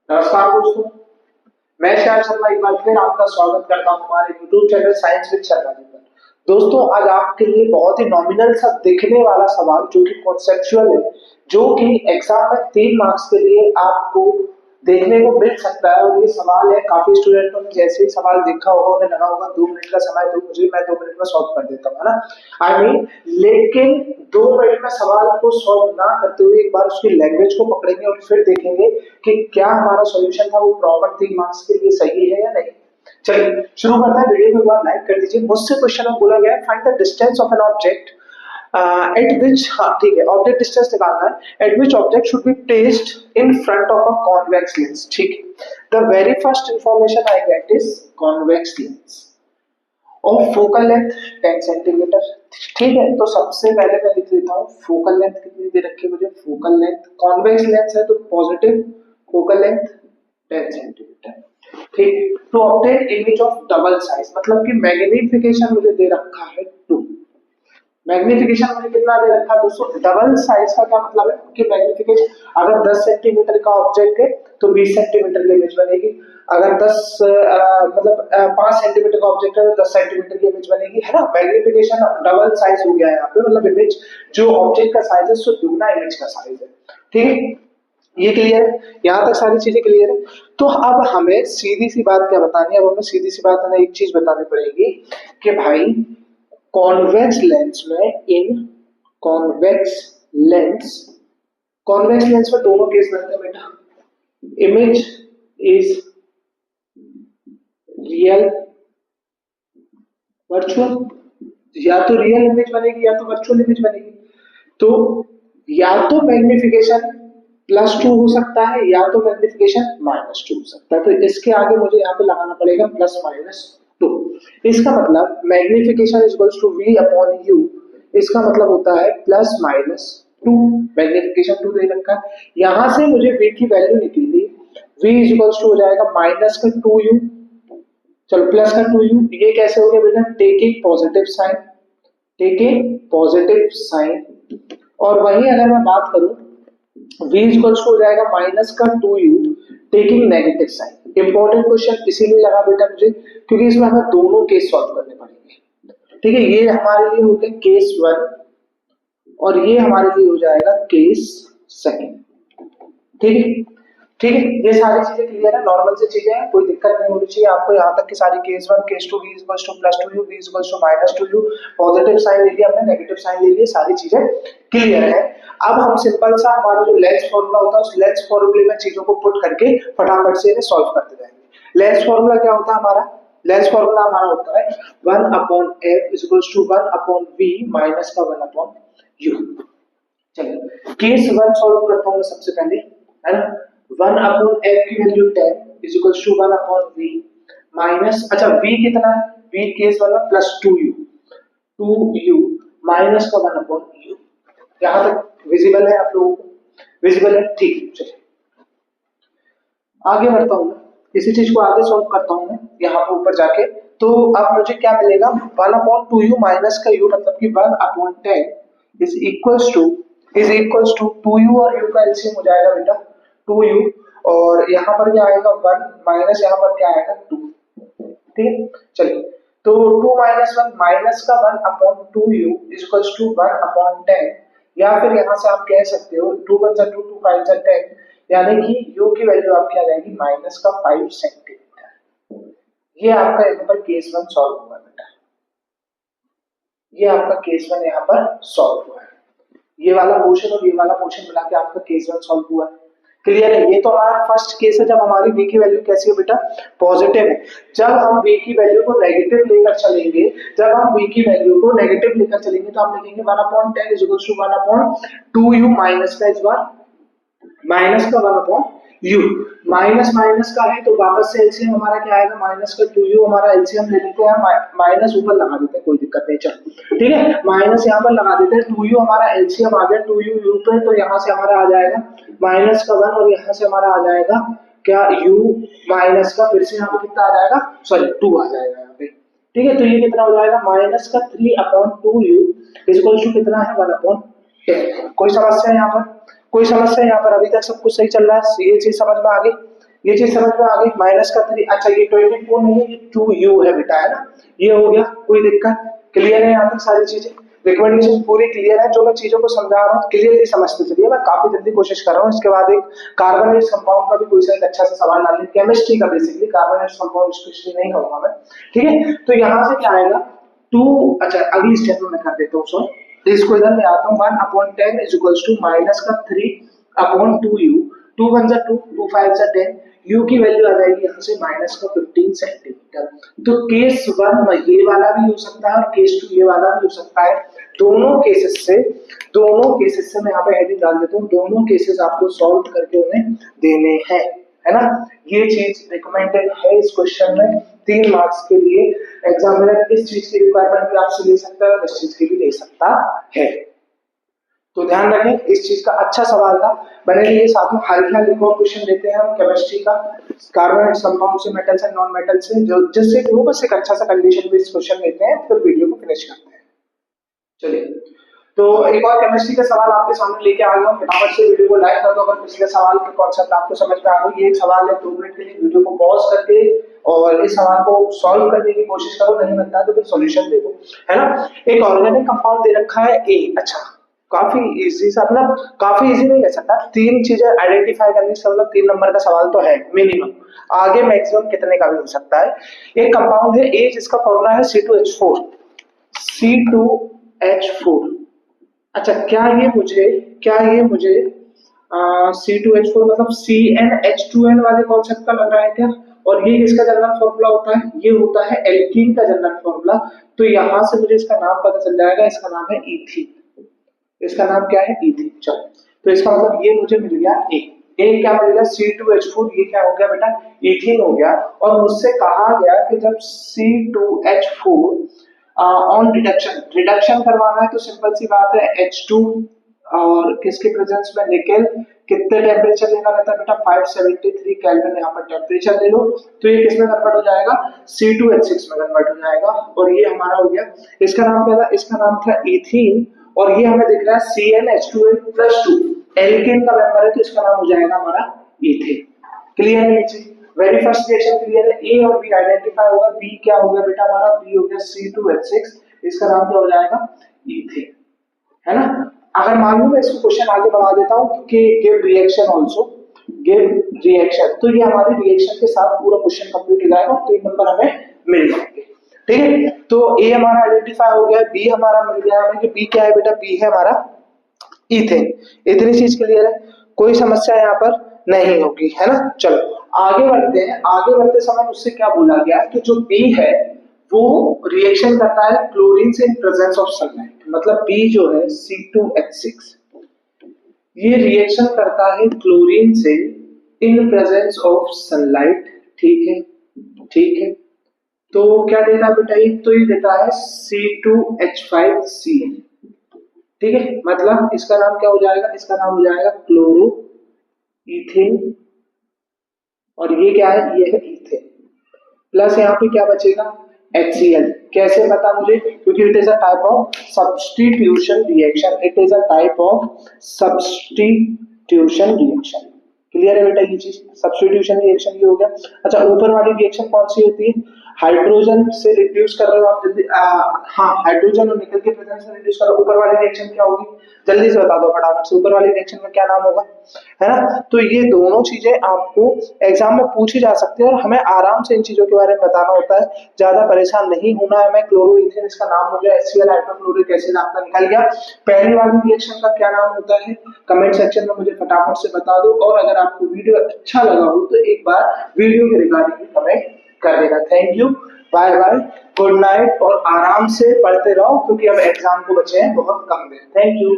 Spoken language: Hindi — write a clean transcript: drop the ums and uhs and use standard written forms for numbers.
नमस्कार दोस्तों, मैं शायद शर्मा एक बार फिर आपका स्वागत करता हूं हमारे YouTube channel science with Sharma ji पर। दोस्तों, आज आपके लिए बहुत ही नॉमिनल सा दिखने वाला सवाल जो कि कॉन्सेप्चुअल है, जो कि एग्जाम में 3 मार्क्स के लिए आपको देखने को मिल सकता है। और ये सवाल है, काफी स्टूडेंटों ने जैसे ही सवाल देखा होगा उन्हें लगा होगा 2 मिनट का समय दो मुझे, मैं 2 मिनट में सॉल्व कर देता हूँ, है ना। लेकिन 2 मिनट में सवाल को सॉल्व ना करते हुए एक बार उसकी लैंग्वेज को पकड़ेंगे और फिर देखेंगे कि क्या हमारा सॉल्यूशन था वो प्रॉपर 3 मार्क्स के लिए सही है या नहीं। चलिए शुरू करते हैं। वीडियो को एक बार लाइक कर दीजिए। मुझसे क्वेश्चन में बोला गया है, find the distance of an object at विच, हाँ ठीक है, ऑब्जेक्ट डिस्टेंस निकालना है। Eight which object should be placed in front of a convex lens. ठीक है, the very first information I get is convex lens और फोकल लेंथ 10 सेंटीमीटर। ठीक है, तो सबसे पहले मैं लिख लेता हूँ फोकल लेंथ कितनी दे रखी है मुझे। फोकल लेंथ, कॉन्वेक्स लेंस है तो पॉजिटिव, फोकल लेंथ 10 सेंटीमीटर। ठीक, तो obtain image of double size, मतलब कि मैग्नीफिकेशन मुझे दे रखा है 2। मैग्नीफिकेशन मुझे कितना दे रखा है दोस्तों, डबल साइज का क्या मतलब है कि मैग्नीफिकेशन अगर 10 सेंटीमीटर का ऑब्जेक्ट है तो 20 सेंटीमीटर की इमेज बनेगी। अगर 5 सेंटीमीटर का ऑब्जेक्ट है तो 10 सेंटीमीटर की इमेज बनेगी, है ना। मैग्नीफिकेशन डबल साइज हो गया यहाँ पे, मतलब इमेज जो ऑब्जेक्ट का साइज है उससे दुगना इमेज का साइज है। ठीक है, ये क्लियर है, यहाँ तक सारी चीजें क्लियर है। तो अब हमें सीधी सी बात क्या बतानी है, अब हमें सीधी सी बात हमें एक चीज बतानी पड़ेगी कि भाई कॉन्वेक्स लेंस में, इन कॉन्वेक्स लेंस, कॉन्वेक्स लेंस में दोनों केस बनते हैं बेटा। इमेज इज रियल वर्चुअल, या तो रियल इमेज बनेगी या तो वर्चुअल इमेज बनेगी। तो या तो मैग्निफिकेशन +2 हो सकता है या तो मैग्निफिकेशन -2 हो सकता है। तो इसके आगे मुझे यहाँ पे लगाना पड़ेगा +-2। इसका मतलब magnification is equals to V upon U। इसका मतलब होता है +-2। मैग्निफिकेशन 2 दे रखा है, यहाँ से मुझे V की वैल्यू निकली। V इज इक्वल्स टू हो जाएगा -2U, चलो +2U। ये कैसे हो गया बेटा, taking positive sign, taking positive sign. और वहीं अगर मैं बात करूं, v इक्वल्स हो जाएगा -2u taking negative sign. Important question इसीलिए लगा बेटा मुझे क्योंकि इसमें हमें दोनों केस सॉल्व करने पड़ेंगे। ठीक है, ये हमारे लिए हो गया केस 1 और ये हमारे लिए हो जाएगा केस 2। ठीक है, ठीक है, ये सारी चीजें क्लियर है, नॉर्मल से चीजें हैं, कोई दिक्कत नहीं होनी चाहिए आपको। यहाँ तक की सारी case 1 case 2, v equals to +2u, v equals to -2u, positive sign ले लिया हमने, नेगेटिव साइन ले लिया, सारी चीजें क्लियर है। अब हम सिंपल सा हमारा जो लेंस फॉर्मूला होता है उस लेंस फॉर्मूले में चीजों को पुट करके फटाफट से इन्हें सॉल्व करते जाएंगे। लेंस फॉर्मूला क्या होता है हमारा, लेंस फॉर्मूला हमारा होता है 1/f is equals to 1/v minus का 1/u। चलिए केस 1 सॉल्व करता हूं मैं सबसे पहले, है ना। 1/f की value 10 is equals to 1/v minus, अच्छा v कितना है, v केस 1 में +2u, 2u माइनस का 1/u। यहां तक विजिबल है आप लोगों को, विजिबल है, ठीक है। चलिए आगे बढ़ता हूं मैं, इसी चीज को आगे सॉल्व करता हूं मैं यहाँ पे ऊपर जाके। तो अब मुझे क्या मिलेगा, 1/2u माइनस का u, मतलब कि 1/10 इज इक्वल्स टू 2u और u का एलसीएम हो जाएगा बेटा 2u, और यहाँ पर क्या आएगा 1 माइनस यहाँ पर क्या आएगा 2। ठीक है, चलिए तो 2 - 1 माइनस का 1/2u इज इक्वल्स टू 1/10, या फिर यहाँ से आप कह सकते हो 2 × 2 2 5 10, यानी कि u की वैल्यू आपकी आ जाएगी -5 सेंटीमीटर। ये आपका यहाँ पर केस 1 सॉल्व हुआ बेटा, ये आपका केस 1 यहाँ पर सॉल्व हुआ है। ये वाला पोर्शन और ये वाला पोर्शन मिला के आपका केस 1 सॉल्व हुआ है। क्लियर है, ये तो हमारा फर्स्ट केस है जब हमारी v की वैल्यू कैसी है बेटा, पॉजिटिव है। जब हम v की वैल्यू को नेगेटिव लेकर चलेंगे, जब हम v की वैल्यू को नेगेटिव लेकर चलेंगे तो हम लिखेंगे 1/10 is equals to 1/2u minus का इस बार माइनस का 1/u, माइनस माइनस का है तो वापस से एलसीएम हमारा क्या आएगा, माइनस का 2u, हमारा एलसीएम ले लेते हैं, माइनस ऊपर लगा देते हैं, कोई दिक्कत नहीं, चलो ठीक है, माइनस यहाँ पर लगा देते हैं, 2u हमारा एलसीएम आ गया 2u u पे, तो यहाँ से हमारा आ जाएगा माइनस का 1 और यहाँ से हमारा आ जाएगा क्या u माइनस का, फिर से यहाँ पे कितना आ जाएगा, सॉरी 2 आ जाएगा यहाँ पे। ठीक है, तो ये कितना हो जाएगा -3/2u इज इक्वल टू कितना है 1/10। कोई समस्या है यहाँ पर, कोई समस्या यहाँ पर, अभी तक सब कुछ सही चल रहा है, ये चीज समझ में आ गई। ये चीज समझ में आ गई। माइनस का 3, अच्छा ये 24 नहीं है, ये 2u है बेटा, है ना। ये हो गया, कोई दिक्कत? क्लियर है यहाँ तक सारी चीजें? रिकमेंडेशन पूरी क्लियर है? जो मैं चीजों को समझा रहा हूँ क्लियरली समझते चलिए, मैं काफी जल्दी कोशिश कर रहा हूँ। इसके बाद एक कार्बोनेट कंपाउंड का भी कोई सा एक अच्छा सा सवाल डालने, केमिस्ट्री का बेसिकली, कार्बोनेट कंपाउंड स्पेशली नहीं कहूंगा मैं, ठीक है। तो यहाँ से क्या आएगा, 2, अच्छा अगली स्टेप में मैं कर देता हूँ सॉल्व। तो इसको इधर ले आता हूँ, 1/10 इज इक्वल्स टू माइनस का 3/2u, 2 1 जा 2, 2 5 जा 10, u की वैल्यू आ जाएगी यहाँ से माइनस का 15 सेंटीमीटर। तो केस 1 ये वाला भी हो सकता है और केस 2 ये वाला भी हो सकता है। दोनों केसेस से मैं यहाँ पे हेडिंग डाल देता हूँ, दोनों केसेस आपको सॉल्व करके उन्हें देने हैं, है ना। ये चीज रिकमेंडेड है इस क्वेश्चन में 3 मार्क्स के लिए। एग्जामिनर इस चीज की रिक्वायरमेंट भी आपसे ले सकता है और इस चीज की भी ले सकता है। तो ध्यान रखें, इस चीज का अच्छा सवाल था, बने रहिए साथ में। हाल एक और क्वेश्चन देते हैं हम केमिस्ट्री का, कार्बोनेट कंपाउंड से, मेटल्स एंड नॉन मेटल से, जो जिससे वो बस एक अच्छा सा कंडीशन बेस्ड क्वेश्चन लेते हैं, फिर वीडियो को फिनिश करते हैं। चलिए, तो एक और केमिस्ट्री का सवाल आपके सामने लेके आ गया हूं, फटाफट से वीडियो को लाइक कर दो अगर पिछले सवाल के कॉन्सेप्ट आपको समझ में आ गए। ये एक सवाल है, 2 मिनट के लिए वीडियो को पॉज करके और इस सवाल को सॉल्व करने की कोशिश करो, नहीं बनता तो फिर सॉल्यूशन देखो, है ना। एक ऑर्गेनिक कंपाउंड दे रखा है ए, अच्छा काफी इजी सा, मतलब काफी इजी नहीं कह सकता, 3 चीजें आइडेंटिफाई करनी से, मतलब 3 नंबर का सवाल तो है मिनिमम, आगे मैक्सिमम कितने का भी हो सकता है। एक कंपाउंड है ए जिसका फॉर्मूला है C2H4, C2H4। अच्छा क्या ये मुझे C2H4 मतलब CnH2n वाले कॉन्सेप्ट का लग रहा है क्या? और ये किसका जनरल फॉर्मूला होता है? ये होता है एल्कीन का जनरल फॉर्मूला। तो यहां से मुझे इसका नाम पता चल जाएगा, इसका नाम है ईथीन। इसका नाम क्या है? ईथीन। चलो, तो इसका मतलब ये मुझे मिल गया ए क्या मिल गया? C2H4, ये क्या हो गया बेटा? ईथीन हो गया। और मुझसे कहा गया कि जब C2H4 ऑन रिडक्शन करवाना है तो सिंपल सी बात है, H2 और किसके प्रेजेंस में, निकेल, कितने टेम्परेचर लेना रहता है बेटा? 573 केल्विन यहाँ पर टेम्परेचर ले लो। तो ये किसमें कन्वर्ट हो जाएगा? C2H6 में कन्वर्ट हो जाएगा। और ये हमारा हो गया, इसका नाम क्या था? इसका नाम था ईथीन। और ये हमें दिख रहा है CnH2n+2, एल्केन का मेंबर है, तो इसका नाम हो जाएगा हमारा ईथेन। क्लियर है नीचे? वेरी फर्स्ट रिएक्शन क्लियर है, ए और बी आइडेंटिफाई होगा। बी क्या हो गया बेटा हमारा? बी हो गया C2H6, इसका नाम क्या हो जाएगा? ईथेन, है ना। अगर मान लो मैं इसको क्वेश्चन आगे बढ़ा देता हूं कि give reaction also, give reaction, तो ये हमारे रिएक्शन के साथ पूरा क्वेश्चन कंप्लीट हो जाएगा, 3 नंबर हमें मिल जाएंगे, ठीक है। तो ए हमारा आइडेंटिफाई हो गया, बी हमारा मिल गया हमें कि बी क्या है बेटा? बी है हमारा ईथेन। इतनी चीज क्लियर है, कोई समस्या यहाँ पर नहीं होगी, है ना। चलो आगे बढ़ते हैं। आगे बढ़ते समय मुझसे क्या बोला गया कि जो बी है वो रिएक्शन करता है क्लोरीन से इन प्रेजेंस ऑफ सनलाइट, मतलब बी जो है C2H6, ये रिएक्शन करता है क्लोरीन से इन प्रेजेंस ऑफ सनलाइट, ठीक है, ठीक है। तो क्या देता है बेटा? ये तो ये देता है C2H5Cl, ठीक है। मतलब इसका नाम क्या हो जाएगा? इसका नाम हो जाएगा क्लोरो ईथेन। और ये क्या है? ये है ईथेन। प्लस यहाँ पे क्या बचेगा? HCl। कैसे पता मुझे? क्योंकि it is a type of substitution reaction, it is a type of substitution reaction. Clear है बेटा ये चीज? सब्स्टिट्यूशन रिएक्शन ये हो गया। अच्छा ऊपर वाली रिएक्शन कौन सी होती है? हाइड्रोजन से रिड्यूस कर रहे हो आप जल्दी, हाँ हाइड्रोजन और निकल के प्रेजेंस से रिड्यूस कर रहे हो। ऊपर वाली रिएक्शन क्या होगी? जल्दी से बता दो फटाफट से, ऊपर वाली रिएक्शन का क्या नाम होगा, है ना। तो ये दोनों चीजें आपको एग्जाम में पूछी जा सकती है और हमें आराम से इन चीजों के बारे में बताना होता है, ज्यादा परेशान नहीं होना है। मैं क्लोरोईथेन इसका नाम हो गया, HCl हाइड्रोक्लोरिक एसिड आपका निकल गया। पहली वाली रिएक्शन का क्या नाम होता है? कमेंट सेक्शन में मुझे फटाफट से बता दो। और अगर आपको वीडियो अच्छा लगा हो तो एक बार वीडियो के रिगार्डिंग कमेंट कर देना। Thank you, bye bye, good night. और आराम से पढ़ते रहो क्योंकि अब एग्जाम को बचे हैं बहुत कम दिन। Thank you.